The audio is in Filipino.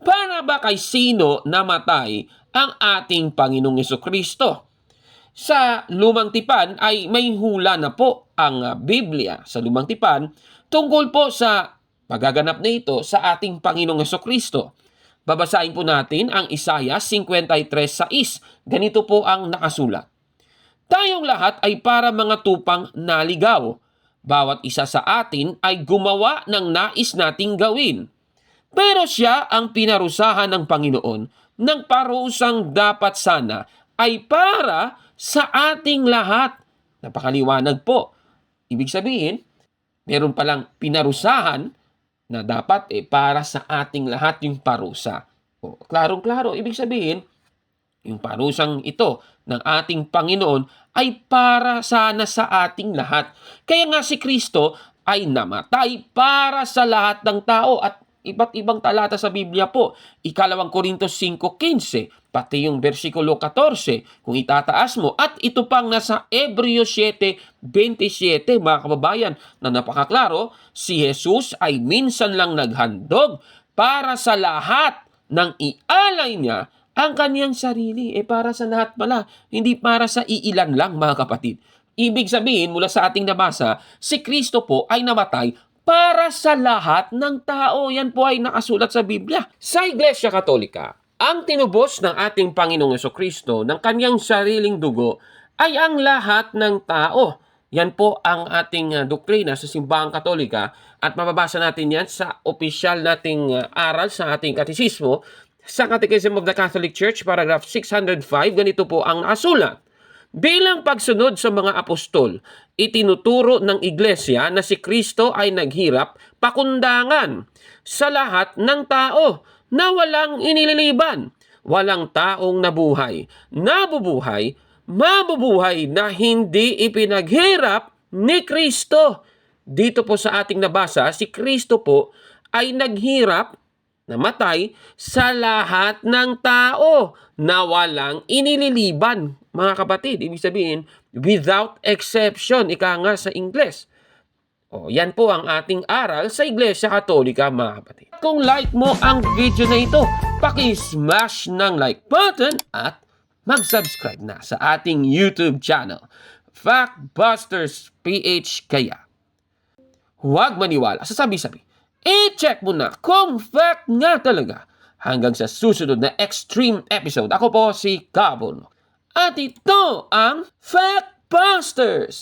Para ba kay sino namatay ang ating Panginoong Jesucristo? Sa Lumang Tipan ay may hula na po ang Biblia sa Lumang Tipan tungkol po sa pagaganap na ito sa ating Panginoong Jesucristo. Babasahin po natin ang Isaiah 53:6. Ganito po ang nakasulat. Tayong lahat ay para mga tupang naligaw. Bawat isa sa atin ay gumawa ng nais nating gawin. Pero siya ang pinarusahan ng Panginoon ng parusang dapat sana ay para sa ating lahat. Napakaliwanag po. Ibig sabihin, meron palang pinarusahan na dapat para sa ating lahat yung parusa. O, klarong-klaro, ibig sabihin, yung parusang ito ng ating Panginoon ay para sana sa ating lahat. Kaya nga si Kristo ay namatay para sa lahat ng tao at iba't ibang talata sa Biblia po. Ikalawang Korintos 5:15, pati yung versikulo 14, kung itataas mo. At ito pang nasa Hebreo 7:27, mga kababayan, na napakaklaro, si Jesus ay minsan lang naghandog para sa lahat ng ialay niya ang kaniyang sarili. Para sa lahat pala, hindi para sa iilan lang, mga kapatid. Ibig sabihin, mula sa ating nabasa, si Kristo po ay namatay para sa lahat ng tao. Yan po ay nakasulat sa Biblia. Sa Iglesia Katolika, ang tinubos ng ating Panginoong Jesucristo ng kanyang sariling dugo ay ang lahat ng tao. Yan po ang ating doktrina sa Simbahang Katolika at mababasa natin yan sa opisyal nating aral sa ating katisismo. Sa Catechism of the Catholic Church, paragraph 605, ganito po ang nakasulat. Bilang pagsunod sa mga apostol, itinuturo ng Iglesia na si Kristo ay naghirap pakundangan sa lahat ng tao na walang inililiban. Walang taong nabuhay, nabubuhay, mabubuhay na hindi ipinaghirap ni Kristo. Dito po sa ating nabasa, si Kristo po ay naghirap, namatay sa lahat ng tao na walang inililiban. Mga kapatid, ibig sabihin, without exception, ika nga sa Ingles. Yan po ang ating aral sa Iglesia Katolika, mga kapatid. Kung like mo ang video na ito, paki-smash ng like button at mag-subscribe na sa ating YouTube channel, Factbusters PH. Kaya, huwag maniwala sa sabi-sabi. I-check mo na kung fact nga talaga. Hanggang sa susunod na extreme episode, ako po si Gabon. At ito ang Factbusters!